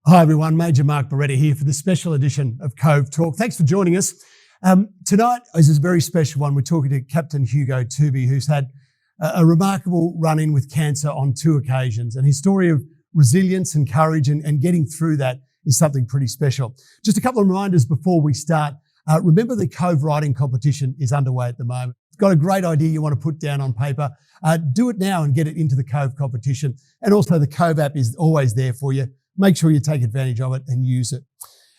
Hi everyone, Major Mark Beretta here for this special edition of CoveTalk. Thanks for joining us. Tonight is a very special one. We're talking to Captain Hugo Toovey, who's had a remarkable run-in with cancer on 2 occasions, and his story of resilience and courage and getting through that is something pretty special. Just a couple of reminders before we start. Remember the Cove writing competition is underway at the moment. If you've got a great idea you want to put down on paper, do it now and get it into the Cove competition. And also the Cove app is always there for you. Make sure you take advantage of it and use it.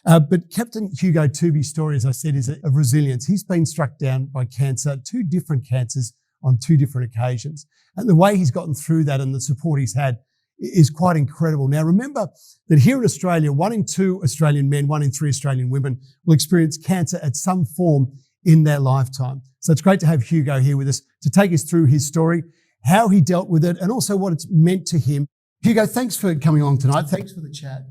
But Captain Hugo Toovey's story, as I said, is of resilience. He's been struck down by cancer, 2 different cancers on 2 different occasions. And the way he's gotten through that and the support he's had is quite incredible. Now, remember that here in Australia, 1 in 2 Australian men, 1 in 3 Australian women will experience cancer at some form in their lifetime. So it's great to have Hugo here with us to take us through his story, how he dealt with it, and also what it's meant to him. Hugo, thanks for coming along tonight. Thanks for the chat.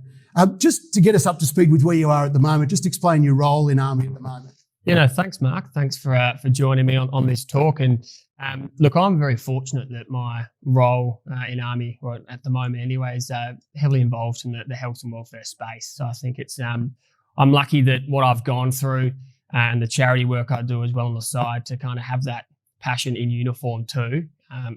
Just to get us up to speed with where you are at the moment, just explain your role in Army at the moment. Thanks, Mark. Thanks for joining me on this talk. And look, I'm very fortunate that my role in Army, or at the moment anyway, is heavily involved in the health and welfare space. So I think it's I'm lucky that what I've gone through and the charity work I do as well on the side to kind of have that passion in uniform too.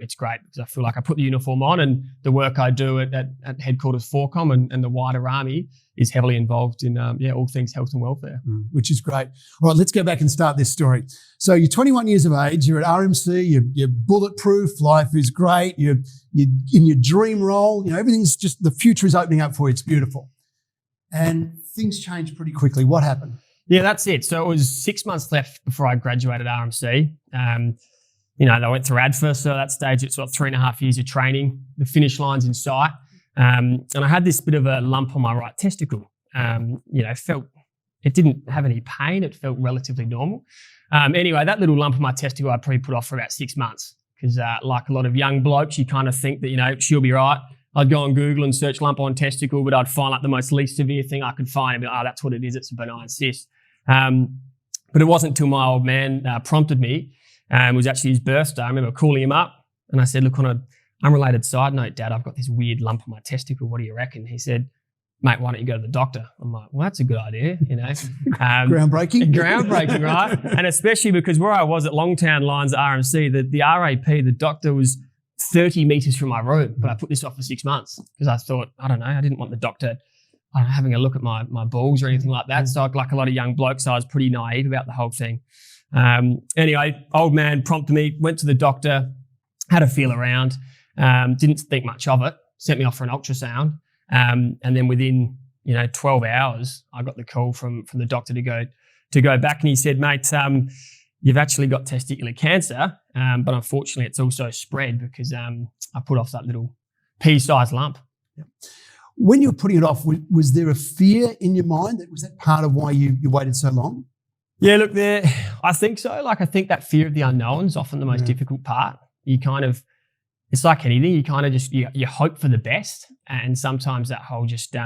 It's great because I feel like I put the uniform on, and the work I do at headquarters 4Com and the wider Army is heavily involved in all things health and welfare. Which is great. All right, let's go back and start this story. So you're 21 years of age, you're at RMC, you're bulletproof, life is great, you're in your dream role, everything's just, the future is opening up for you, it's beautiful. And things change pretty quickly. What happened? Yeah, that's it. So it was 6 months left before I graduated RMC. I went through ADFA, so at that stage it's like 3.5 years of training. The finish line's in sight. And I had this bit of a lump on my right testicle. It didn't have any pain. It felt relatively normal. Anyway, that little lump on my testicle I probably put off for about 6 months because like a lot of young blokes, you kind of think that, she'll be right. I'd go on Google and search lump on testicle, but I'd find like the most least severe thing I could find and be like, that's what it is. It's a benign cyst. But it wasn't until my old man prompted me. It was actually his birthday. I remember calling him up and I said, look, on an unrelated side note, Dad, I've got this weird lump on my testicle. What do you reckon? He said, mate, why don't you go to the doctor? I'm like, well, that's a good idea, Groundbreaking. Groundbreaking, right? And especially because where I was at Longtown Lines at RMC, the RAP, the doctor was 30 metres from my room, but I put this off for 6 months because I thought, I didn't want the doctor having a look at my balls or anything like that. So like a lot of young blokes, I was pretty naive about the whole thing. Anyway, old man prompted me, went to the doctor, had a feel around, didn't think much of it, sent me off for an ultrasound. And then within, 12 hours, I got the call from the doctor to go back. And he said, mate, you've actually got testicular cancer. But unfortunately it's also spread because, I put off that little pea-sized lump. Yeah. When you were putting it off, was there a fear in your mind? Was that part of why you waited so long? Yeah, look, I think so. I think that fear of the unknown is often the most difficult part. It's like anything, you kind of just, you hope for the best. And sometimes that whole just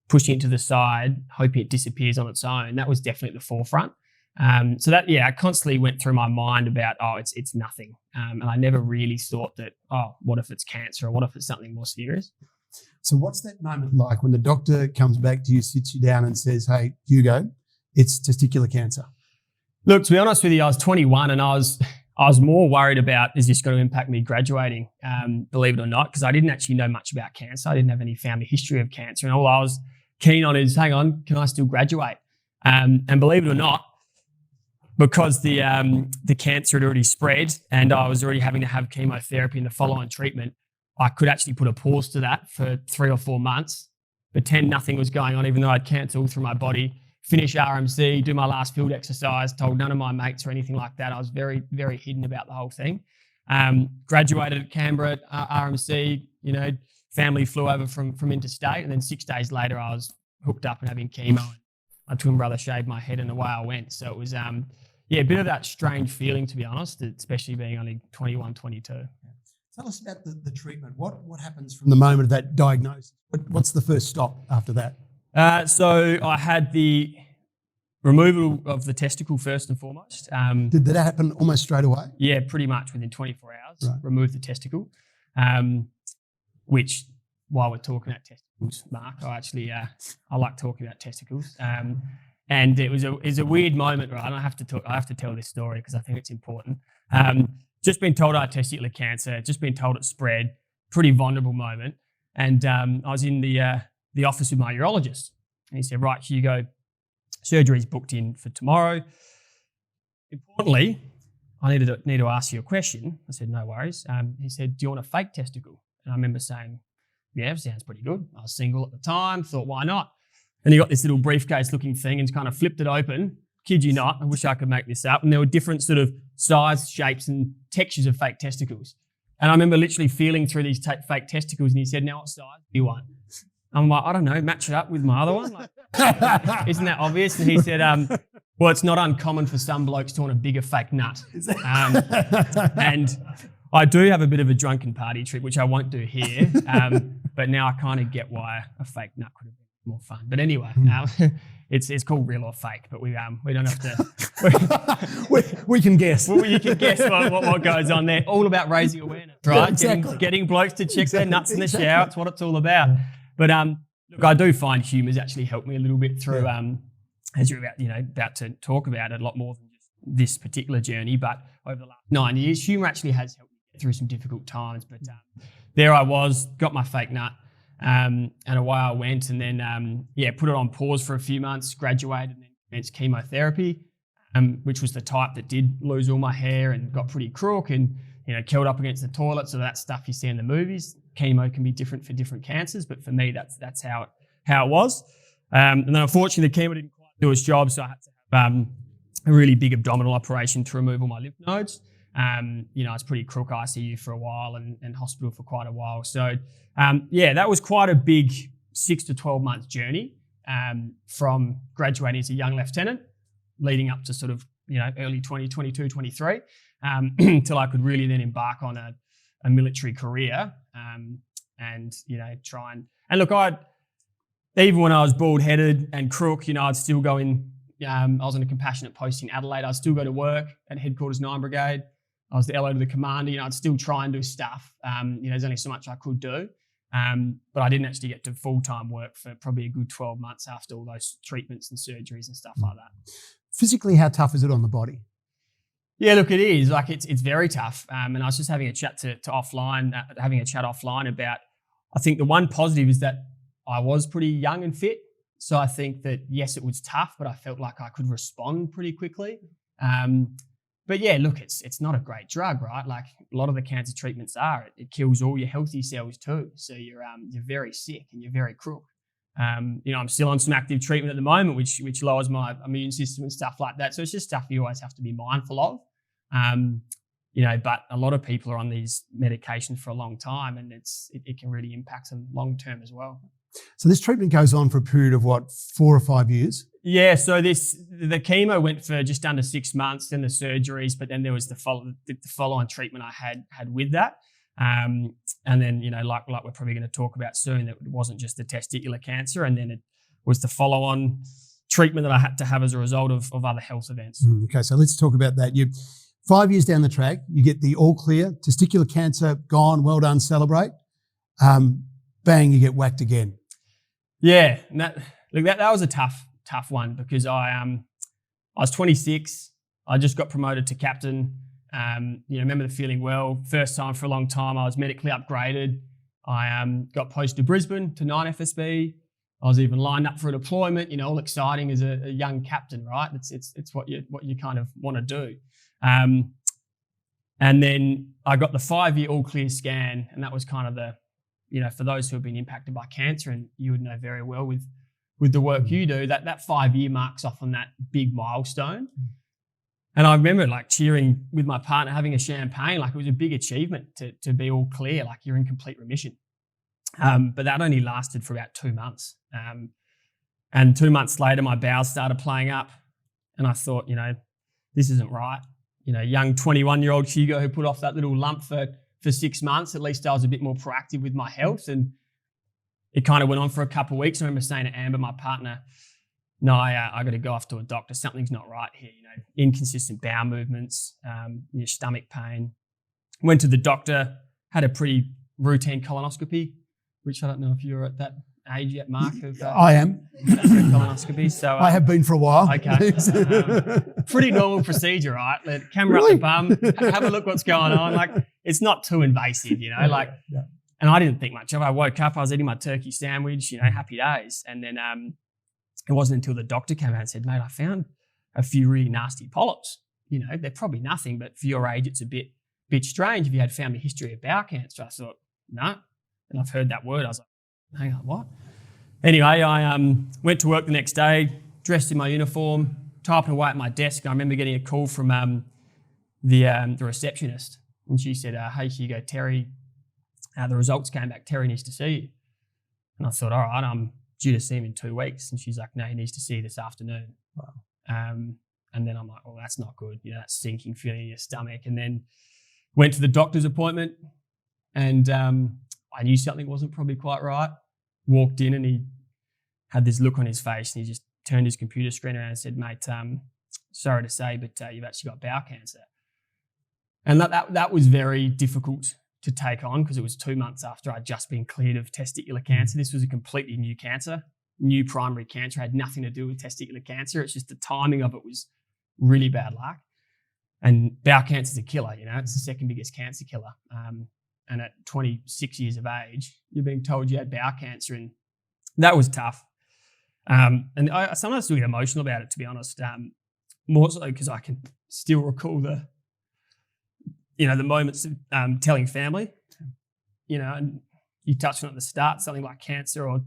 pushing it to the side, hoping it disappears on its own, that was definitely at the forefront. So that, I constantly went through my mind about, it's nothing. And I never really thought that, what if it's cancer or what if it's something more serious? So what's that moment like when the doctor comes back to you, sits you down and says, hey, Hugo, it's testicular cancer? Look, to be honest with you, I was 21 and I was more worried about, is this going to impact me graduating, believe it or not, because I didn't actually know much about cancer. I didn't have any family history of cancer. And all I was keen on is, hang on, can I still graduate? And believe it or not, because the cancer had already spread and I was already having to have chemotherapy and the follow-on treatment, I could actually put a pause to that for 3 or 4 months, pretend nothing was going on, even though I had cancer all through my body. Finish RMC, do my last field exercise, told none of my mates or anything like that. I was very, very hidden about the whole thing. Graduated at Canberra, RMC, family flew over from interstate, and then 6 days later I was hooked up and having chemo. My twin brother shaved my head and away I went. So it was, a bit of that strange feeling, to be honest, especially being only 21, 22. Tell us about the treatment. What happens from the moment of that diagnosis? What's the first stop after that? So I had the removal of the testicle first and foremost. Did that happen almost straight away? Yeah, pretty much within 24 hours, Right. Removed the testicle, which while we're talking about testicles, Mark, I like talking about testicles. And it was a weird moment, right? I have to tell this story because I think it's important. Just been told I had testicular cancer, just been told it spread, pretty vulnerable moment. And I was in the office with my urologist, and he said, right, Hugo, surgery's booked in for tomorrow. Importantly, I need to ask you a question. I said, no worries. He said, do you want a fake testicle? And I remember saying, yeah, sounds pretty good. I was single at the time, thought, why not? And he got this little briefcase looking thing and kind of flipped it open. Kid you not, I wish I could make this up. And there were different sort of size, shapes and textures of fake testicles. And I remember literally feeling through these fake testicles, and he said, now what size do you want? I'm like, I don't know, match it up with my other one. Like, isn't that obvious? And he said, well, it's not uncommon for some blokes to want a bigger fake nut. And I do have a bit of a drunken party trick, which I won't do here. But now I kind of get why a fake nut could have been more fun. But anyway, it's called real or fake, but we don't have to. we can guess. Well, you can guess what goes on there. All about raising awareness, right? Yeah, exactly. Getting blokes to check their nuts in the shower. It's what it's all about. But look, I do find humour's actually helped me a little bit through, as you're about to talk about it, a lot more than just this particular journey. But over the last 9 years, humour actually has helped me get through some difficult times. But there I was, got my fake nut. And away I went, and then put it on pause for a few months, graduated, and then commenced chemotherapy, which was the type that did lose all my hair and got pretty crook and curled up against the toilet. So that stuff you see in the movies. Chemo can be different for different cancers, but for me that's how it was. And then unfortunately the chemo didn't quite do its job, so I had to have a really big abdominal operation to remove all my lymph nodes. I was pretty crook, ICU for a while and hospital for quite a while. So, that was quite a big 6 to 12 month journey from graduating as a young lieutenant, leading up to sort of, early 2022, 23, until I could really then embark on a military career and try and look, even when I was bald-headed and crook, I'd still go in. I was on a compassionate post in Adelaide. I'd still go to work at Headquarters 9 Brigade. I was the LO to the commander. I'd still try and do stuff. There's only so much I could do. But I didn't actually get to full-time work for probably a good 12 months after all those treatments and surgeries and stuff like that. Physically, how tough is it on the body? Yeah, look, it is. Like, it's very tough. And I was just having a chat offline about, I think the one positive is that I was pretty young and fit. So I think that, yes, it was tough, but I felt like I could respond pretty quickly. But yeah, look, it's not a great drug, right? Like a lot of the cancer treatments are. It kills all your healthy cells too. So you're very sick and you're very crook. I'm still on some active treatment at the moment, which lowers my immune system and stuff like that. So it's just stuff you always have to be mindful of. But a lot of people are on these medications for a long time, and it can really impact them long term as well. So this treatment goes on for a period of what, 4 or 5 years? Yeah. So the chemo went for just under 6 months, then the surgeries, but then there was the follow-on treatment I had with that. And then, like we're probably going to talk about soon, that it wasn't just the testicular cancer, and then it was the follow-on treatment that I had to have as a result of other health events. Okay, so let's talk about that. 5 years down the track, you get the all clear, testicular cancer gone, well done, celebrate. Bang, you get whacked again. Yeah, and that was a tough one because I was 26. I just got promoted to captain. Remember the feeling well. First time for a long time. I was medically upgraded. I got posted to Brisbane to 9 FSB. I was even lined up for a deployment. All exciting as a young captain, right? It's what you kind of want to do. And then I got the 5-year all clear scan, and that was kind of the, for those who have been impacted by cancer, and you would know very well with the work you do, that 5-year marks off on that big milestone. And I remember like cheering with my partner, having a champagne, like it was a big achievement to be all clear, like you're in complete remission. But that only lasted for about 2 months. And 2 months later, my bowels started playing up, and I thought, this isn't right. Young 21-year-old Hugo who put off that little lump for 6 months. At least I was a bit more proactive with my health, and it kind of went on for a couple of weeks. I remember saying to Amber, my partner, no, I got to go off to a doctor. Something's not right here. Inconsistent bowel movements, stomach pain. Went to the doctor, had a pretty routine colonoscopy. which I don't know if you're at that age yet, Mark. Of, I am. Colonoscopy. So I have been for a while. Okay. Pretty normal procedure, right? Let camera Really? up the bum, have a look what's going on. Like, it's not too invasive, you know. Yeah. And I didn't think much of it. I woke up, I was eating my turkey sandwich, you know, happy days. And then it wasn't until the doctor came out and said, mate, I found a few really nasty polyps. You know, they're probably nothing, but for your age, it's a bit strange if you had family history of bowel cancer. I thought, no. And I've heard that word. I was like, hang on, what? Anyway, I went to work the next day, dressed in my uniform, typing away at my desk. And I remember getting a call from the receptionist. And she said, hey, Hugo, Terry, the results came back. Terry needs to see you. And I thought, all right, I'm due to see him in 2 weeks. And she's like, no, he needs to see you this afternoon. Wow. And then I'm like, well, that's not good. You know, that sinking feeling in your stomach. And then went to the doctor's appointment and I knew something wasn't probably quite right. Walked in and he had this look on his face and he just turned his computer screen around and said, mate, sorry to say, but you've actually got bowel cancer. And that was very difficult to take on because it was 2 months after I'd just been cleared of testicular cancer. This was a completely new cancer, new primary cancer, had nothing to do with testicular cancer. It's just the timing of it was really bad luck. And bowel cancer is a killer, you know, it's the second biggest cancer killer. And at 26 years of age, you're being told you had bowel cancer, and that was tough. And I sometimes still get emotional about it, to be honest, more so because I can still recall the moments of telling family, you know, and you touched on at the start, something like cancer or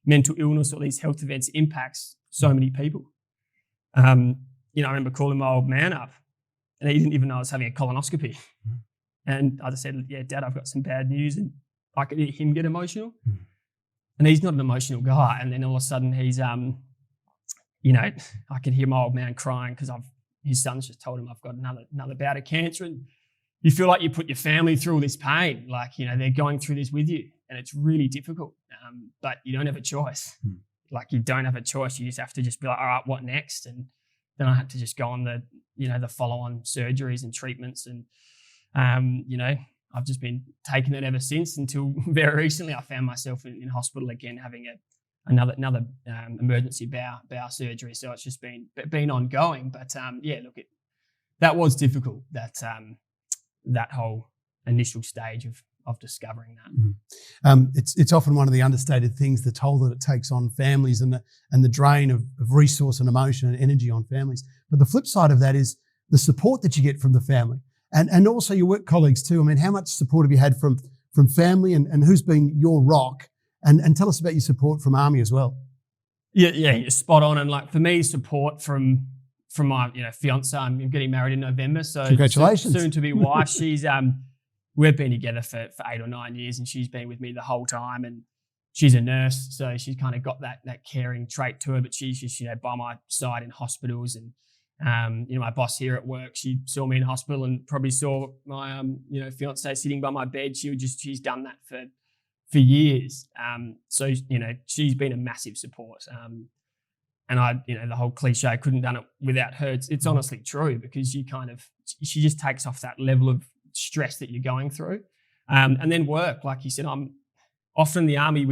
mental illness or these health events impacts so many people. I remember calling my old man up and he didn't even know I was having a colonoscopy. And I just said, yeah, Dad, I've got some bad news. And I could hear him get emotional. And he's not an emotional guy. And then all of a sudden he's, I can hear my old man crying because his son's just told him I've got another bout of cancer. And you feel like you put your family through all this pain. Like, you know, they're going through this with you and it's really difficult. But you don't have a choice. Like you don't have a choice. You just have to just be like, all right, what next? And then I had to just go on the follow-on surgeries and treatments. And, I've just been taking it ever since until very recently I found myself in hospital again having another emergency bowel surgery. So it's just been ongoing. But that was difficult, that whole initial stage of discovering that. It's often one of the understated things, the toll that it takes on families and the drain of resource and emotion and energy on families. But the flip side of that is the support that you get from the family and also your work colleagues too. I mean, how much support have you had from family and who's been your rock? And tell us about your support from Army as well. Yeah, you're spot on. And like for me, support from my fiance. I'm getting married in November, so congratulations. Soon to be wife. She's we've been together for 8 or 9 years, and she's been with me the whole time. And she's a nurse, so she's kind of got that caring trait to her. But she's just by my side in hospitals, and my boss here at work, she saw me in hospital and probably saw my fiance sitting by my bed. She's done that for years. So she's been a massive support. And I, the whole cliche, I couldn't have done it without her. It's honestly true because she just takes off that level of stress that you're going through. And then work, like you said, I'm often in the Army,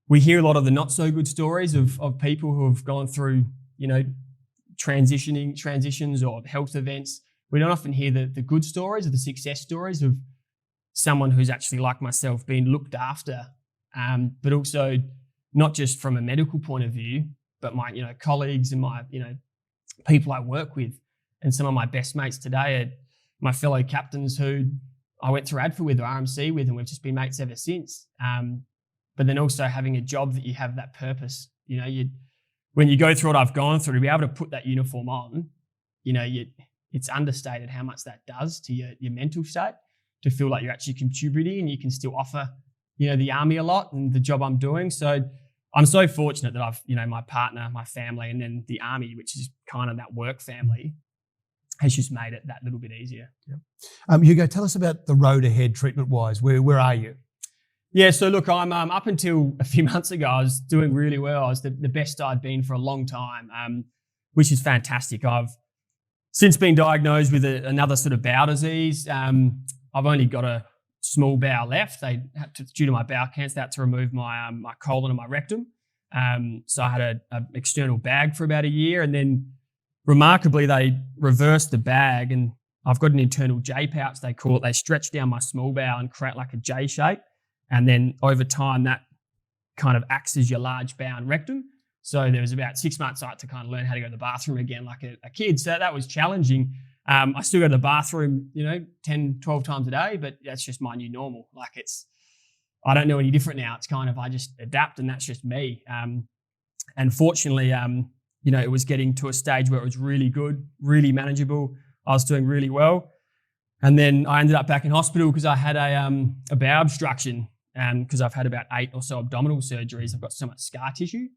we hear a lot of the not so good stories of people who have gone through, transitions or health events. We don't often hear the good stories or the success stories of someone who's actually, like myself, been looked after, but also not just from a medical point of view, but my, colleagues and my, people I work with, and some of my best mates today are my fellow captains who I went through ADFA with or RMC with, and we've just been mates ever since. But then also having a job that you have that purpose, when you go through what I've gone through, to be able to put that uniform on, it's understated how much that does to your mental state, to feel like you're actually contributing and you can still offer, the Army a lot and the job I'm doing. So I'm so fortunate that I've, my partner, my family, and then the Army, which is kind of that work family, has just made it that little bit easier. Yep. Hugo, tell us about the road ahead treatment-wise. Where are you? Yeah, so look, I'm up until a few months ago, I was doing really well. I was the best I'd been for a long time, which is fantastic. I've since been diagnosed with another sort of bowel disease. I've only got a small bowel left. They had to, due to my bowel cancer, they had to remove my my colon and my rectum. So I had an external bag for about a year, and then remarkably they reversed the bag, and I've got an internal J pouch, they call it. They stretch down my small bowel and create like a J shape, and then over time that kind of acts as your large bowel and rectum. So there was about 6 months I had to kind of learn how to go to the bathroom again like a kid. So that was challenging. I still go to the bathroom, 10, 12 times a day, but that's just my new normal. Like I don't know any different now. It's kind of, I just adapt, and that's just me. And fortunately, it was getting to a stage where it was really good, really manageable. I was doing really well. And then I ended up back in hospital because I had a bowel obstruction, because I've had about 8 or so abdominal surgeries. I've got so much scar tissue.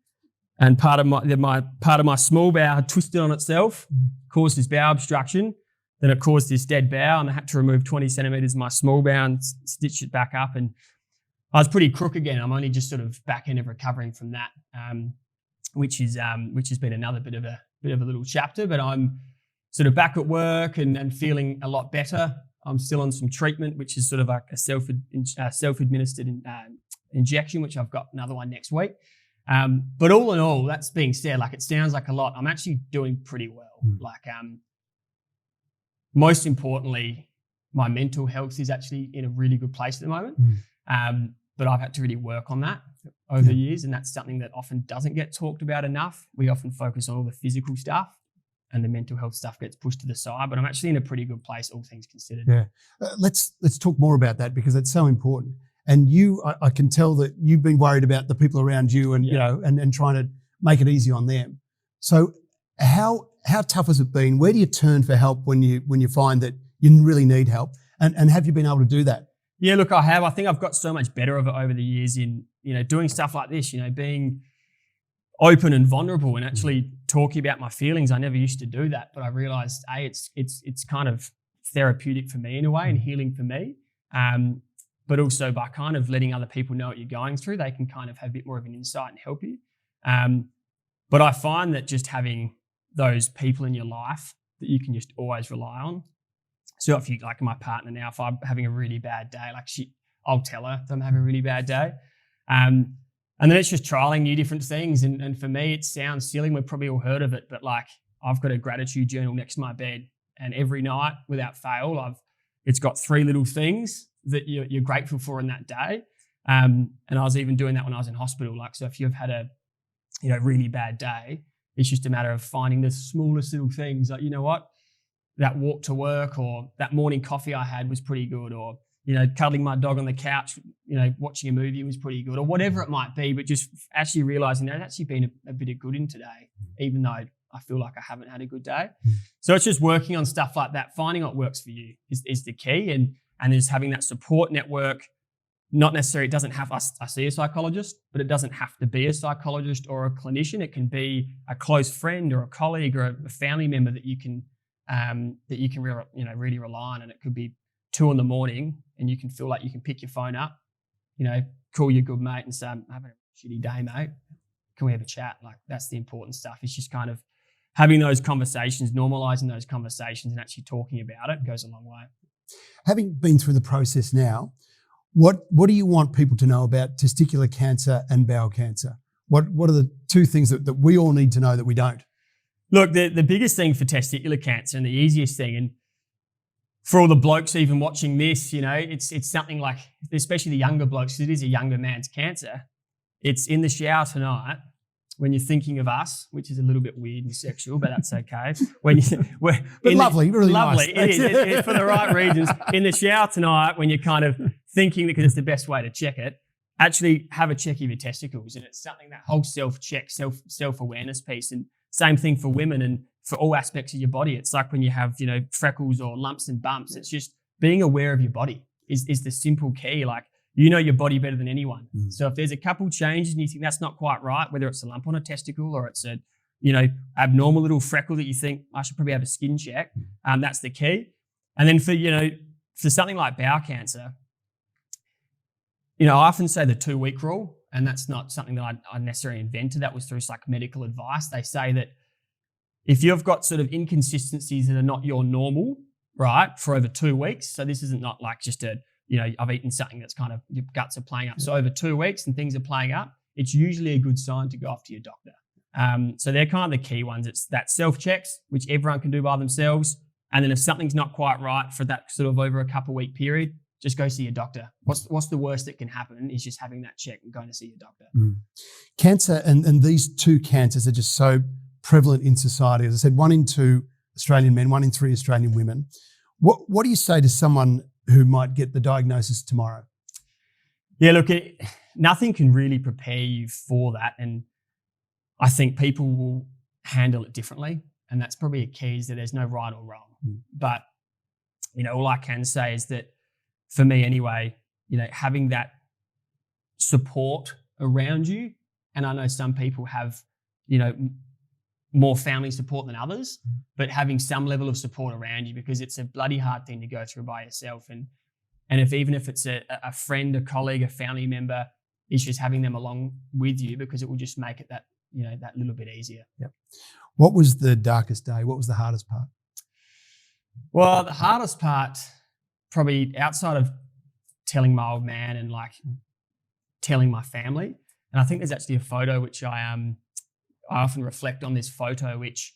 And part of my small bowel had twisted on itself, caused this bowel obstruction. Then it caused this dead bowel, and I had to remove 20 centimeters of my small bowel and stitch it back up. And I was pretty crook again. I'm only just sort of back end of recovering from that, which has been another bit of a little chapter. But I'm sort of back at work and feeling a lot better. I'm still on some treatment, which is sort of like a self-administered injection, which I've got another one next week. But all in all, that's being said, like it sounds like a lot. I'm actually doing pretty well. Most importantly, my mental health is actually in a really good place at the moment. But I've had to really work on that over the years, and that's something that often doesn't get talked about enough. We often focus on all the physical stuff, and the mental health stuff gets pushed to the side. But I'm actually in a pretty good place, all things considered. Yeah, let's talk more about that, because it's so important. And I can tell that you've been worried about the people around you, and and trying to make it easy on them. So how tough has it been? Where do you turn for help when you find that you really need help? And have you been able to do that? Yeah, look, I have. I think I've got so much better of it over the years in doing stuff like this. Being open and vulnerable and actually talking about my feelings. I never used to do that, but I realised it's kind of therapeutic for me in a way and healing for me. But also by kind of letting other people know what you're going through, they can kind of have a bit more of an insight and help you. But I find that just having those people in your life that you can just always rely on. So if you, like my partner now, if I'm having a really bad day, I'll tell her that I'm having a really bad day. And then it's just trialing new different things. And for me, it sounds silly. We've probably all heard of it, but I've got a gratitude journal next to my bed, and every night without fail, it's got 3 little things that you're grateful for in that day. And I was even doing that when I was in hospital. So if you've had a really bad day, it's just a matter of finding the smallest little things. Like, you know what, that walk to work, or that morning coffee I had was pretty good, or cuddling my dog on the couch, watching a movie was pretty good, or whatever it might be. But just actually realizing there's actually been a bit of good in today, even though I feel like I haven't had a good day. So it's just working on stuff like that, finding what works for you is the key, and just having that support network. Not necessarily, it doesn't have, I see a psychologist, but it doesn't have to be a psychologist or a clinician. It can be a close friend or a colleague or a family member that you can really rely on. And it could be 2 a.m, and you can feel like you can pick your phone up, call your good mate and say, I'm having a shitty day, mate. Can we have a chat? That's the important stuff. It's just kind of having those conversations, normalizing those conversations, and actually talking about it goes a long way. Having been through the process now, what do you want people to know about testicular cancer and bowel cancer? What are the 2 things that we all need to know that we don't? Look, the biggest thing for testicular cancer, and the easiest thing, and for all the blokes even watching this, it's something like, especially the younger blokes, it is a younger man's cancer. It's in the shower tonight when you're thinking of us, which is a little bit weird and sexual, but that's okay. Lovely, really lovely. Nice. It is for the right reasons. In the shower tonight, when you're kind of thinking, because it's the best way to check it, actually have a check of your testicles. And it's something, that whole self-check, self-awareness piece. And same thing for women and for all aspects of your body. It's like when you have, freckles or lumps and bumps, it's just being aware of your body is the simple key. You know your body better than anyone. So if there's a couple changes and you think that's not quite right, whether it's a lump on a testicle or it's a, abnormal little freckle that you think I should probably have a skin check, that's the key. And then for something like bowel cancer, I often say the 2-week rule, and that's not something that I necessarily invented. That was through medical advice. They say that if you've got sort of inconsistencies that are not your normal, right, for over 2 weeks, so this isn't not just a I've eaten something that's kind of, your guts are playing up. So over 2 weeks and things are playing up, it's usually a good sign to go off to your doctor. So they're kind of the key ones. It's that self-checks, which everyone can do by themselves. And then if something's not quite right for that sort of over a couple of week period, just go see your doctor. What's the worst that can happen is just having that check and going to see your doctor. Cancer and these two cancers are just so prevalent in society. As I said, 1 in 2 Australian men, 1 in 3 Australian women. What do you say to someone who might get the diagnosis tomorrow? Yeah, look, nothing can really prepare you for that. And I think people will handle it differently. And that's probably a key, is that there's no right or wrong. But, all I can say is that for me anyway, having that support around you, and I know some people have, more family support than others, but having some level of support around you, because it's a bloody hard thing to go through by yourself. And even if it's a friend, a colleague, a family member, it's just having them along with you, because it will just make it that little bit easier. Yep. What was the darkest day? What was the hardest part? Well, the hardest part, probably outside of telling my old man and telling my family. And I think there's actually a photo which I often reflect on, this photo, which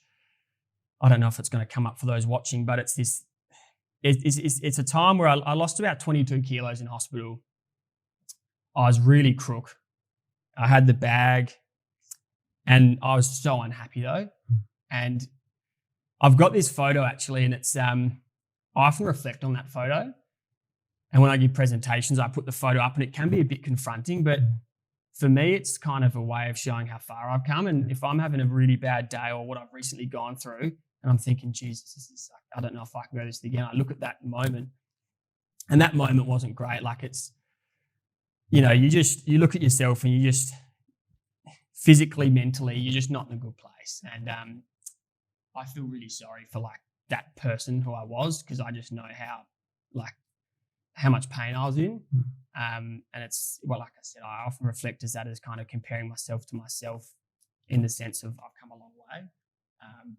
I don't know if it's going to come up for those watching, but it's this. It's a time where I lost about 22 kilos in hospital. I was really crook. I had the bag, and I was so unhappy though. And I've got this photo actually, and it's I often reflect on that photo. And when I give presentations, I put the photo up, and it can be a bit confronting, but for me, it's kind of a way of showing how far I've come. And if I'm having a really bad day, or what I've recently gone through, and I'm thinking, Jesus, this is, I don't know if I can go this again. I look at that moment, and that moment wasn't great. It's, you look at yourself, and you just physically, mentally, you're just not in a good place. And I feel really sorry for that person who I was, because I just know how much pain I was in. And it's, well, like I said, I often reflect as kind of comparing myself to myself, in the sense of I've come a long way.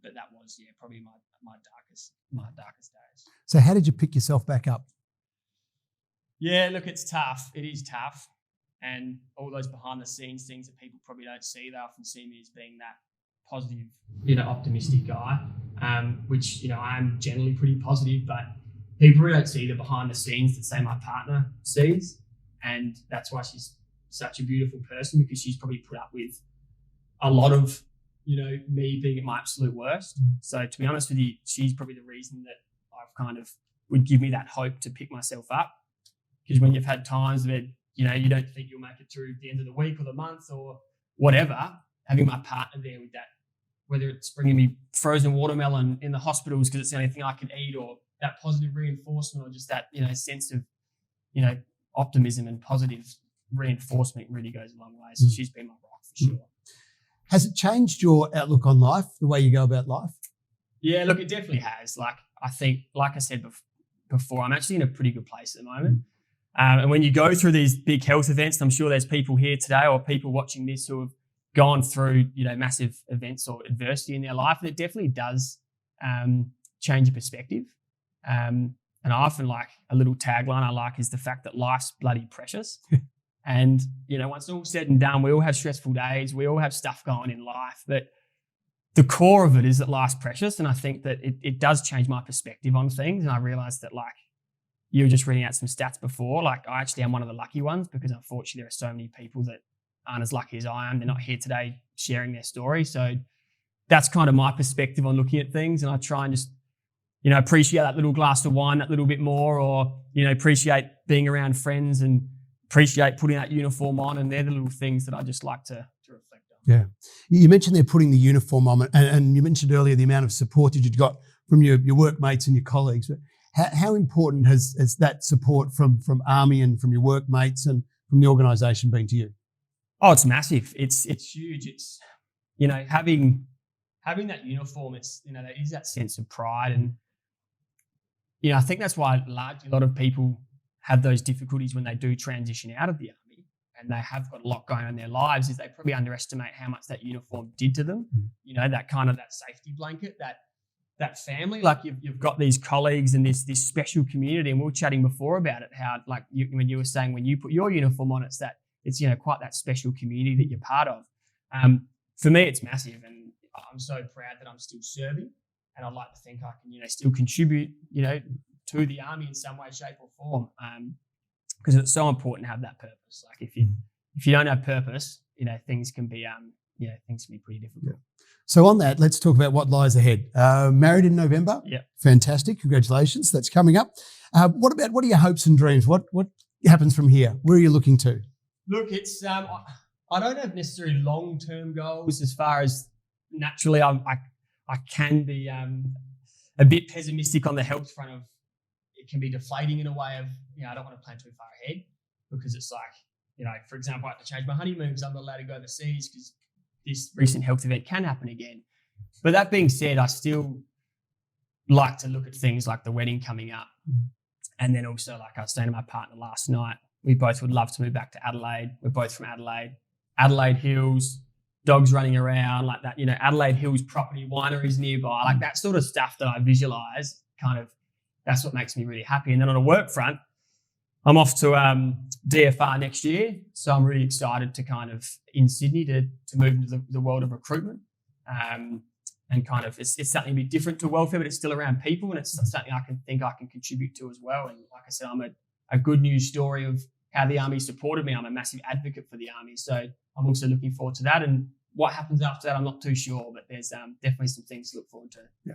But that was, probably my darkest days. So how did you pick yourself back up? Yeah, look, it's tough. It is tough. And all those behind the scenes things that people probably don't see, they often see me as being that positive, optimistic guy, which, I'm generally pretty positive, but people really don't see the behind the scenes that, say, my partner sees. And that's why she's such a beautiful person, because she's probably put up with a lot of, me being at my absolute worst. So to be honest with you, she's probably the reason that I've kind of would give me that hope to pick myself up. Because when you've had times that, you don't think you'll make it through the end of the week or the month or whatever, having my partner there with that, whether it's bringing me frozen watermelon in the hospitals because it's the only thing I can eat, or that positive reinforcement, or just that, sense of, optimism and positive reinforcement really goes a long way. So she's been my rock for sure. Has it changed your outlook on life, the way you go about life? Yeah, look, it definitely has. I think, like I said before, I'm actually in a pretty good place at the moment. And when you go through these big health events, I'm sure there's people here today or people watching this who have gone through, massive events or adversity in their life, and it definitely does change your perspective. And I often a little tagline I like is the fact that life's bloody precious. And, once it's all said and done, we all have stressful days. We all have stuff going in life. But the core of it is that life's precious. And I think that it does change my perspective on things. And I realized that, you were just reading out some stats before. I actually am one of the lucky ones, because unfortunately there are so many people that aren't as lucky as I am. They're not here today sharing their story. So that's kind of my perspective on looking at things. And I try and just, appreciate that little glass of wine that little bit more, or, appreciate being around friends and appreciate putting that uniform on. And they're the little things that I just like to reflect on. Yeah. You mentioned they're putting the uniform on, and you mentioned earlier the amount of support that you've got from your workmates and your colleagues. But how important has that support from Army and from your workmates and from the organisation been to you? Oh, it's massive. It's huge. It's, having that uniform, it's, there is that sense of pride. And, I think that's why largely a lot of people have those difficulties when they do transition out of the Army and they have got a lot going on in their lives, is they probably underestimate how much that uniform did to them. That kind of that safety blanket, that family. Like you've got these colleagues and this special community. And we were chatting before about it, how like when you were saying when you put your uniform on, it's quite that special community that you're part of. For me, it's massive, and I'm so proud that I'm still serving, and I'd like to think I can still contribute to the army in some way, shape, or form, because it's so important to have that purpose. Like if you don't have purpose, things can be pretty difficult. Yeah. So on that, let's talk about what lies ahead. Married in November. Yeah. Fantastic. Congratulations. That's coming up. What are your hopes and dreams? What happens from here? Where are you looking to? Look, it's I don't have necessarily long-term goals. As far as naturally, I can be a bit pessimistic on the health front. Of it can be deflating in a way of I don't want to plan too far ahead, because it's like for example, I have to change my honeymoon because I'm not allowed to go overseas because this recent health event can happen again. But that being said, I still like to look at things like the wedding coming up, and then also, like I was saying to my partner last night, we both would love to move back to Adelaide. We're both from Adelaide. Adelaide Hills, dogs running around like that, Adelaide Hills property wineries nearby, like that sort of stuff that I visualize, that's what makes me really happy. And then on a work front, I'm off to DFR next year. So I'm really excited to in Sydney to move into the world of recruitment. And it's something a bit different to welfare, but it's still around people, and it's something I can contribute to as well. And like I said, I'm a good news story of how the Army supported me. I'm a massive advocate for the Army. So I'm also looking forward to that. And what happens after that, I'm not too sure, but there's definitely some things to look forward to. Yeah.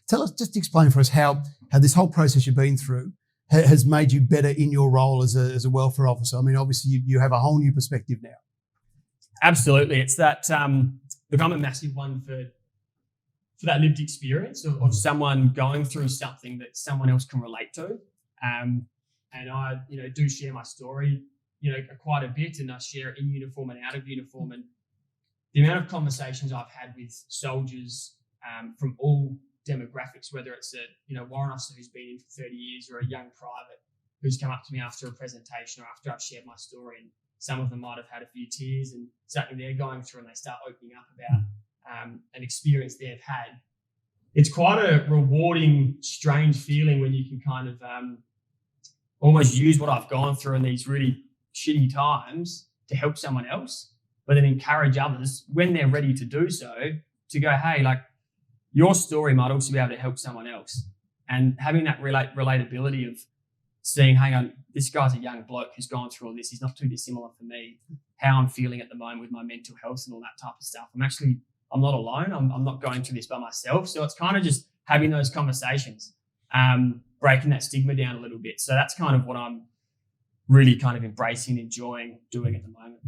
Tell us, just explain for us how this whole process you've been through has made you better in your role as a welfare officer. I mean, obviously you have a whole new perspective now. Absolutely. It's that, look, I'm a massive one for that lived experience of someone going through something that someone else can relate to. And I, do share my story, quite a bit, and I share it in uniform and out of uniform. And the amount of conversations I've had with soldiers from all demographics, whether it's a warrant officer who's been in for 30 years or a young private who's come up to me after a presentation or after I've shared my story, and some of them might have had a few tears and something they're going through, and they start opening up about an experience they've had. It's quite a rewarding, strange feeling when you can almost use what I've gone through in these really shitty times to help someone else, but then encourage others when they're ready to do so to go, hey, like your story might also be able to help someone else. And having that relatability of seeing, hang on, this guy's a young bloke who's gone through all this. He's not too dissimilar for me. How I'm feeling at the moment with my mental health and all that type of stuff. I'm not alone. I'm not going through this by myself. So it's kind of just having those conversations, breaking that stigma down a little bit. So that's kind of what I'm really kind of embracing, enjoying doing at the moment.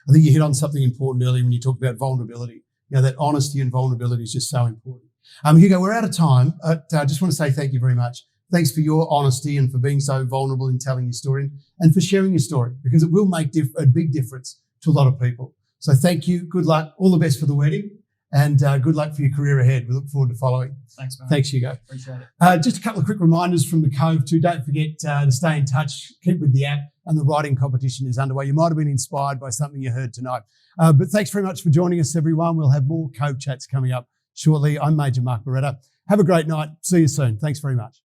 I think you hit on something important earlier when you talked about vulnerability. That honesty and vulnerability is just so important. Hugo, we're out of time. I just want to say thank you very much. Thanks for your honesty and for being so vulnerable in telling your story and for sharing your story, because it will make a big difference to a lot of people. So thank you. Good luck. All the best for the wedding, and good luck for your career ahead. We look forward to following. Thanks, man. Thanks, Hugo. Appreciate it. Just a couple of quick reminders from the Cove too. Don't forget to stay in touch, keep with the app, and the writing competition is underway. You might have been inspired by something you heard tonight. But thanks very much for joining us, everyone. We'll have more Cove chats coming up shortly. I'm Major Mark Beretta. Have a great night. See you soon. Thanks very much.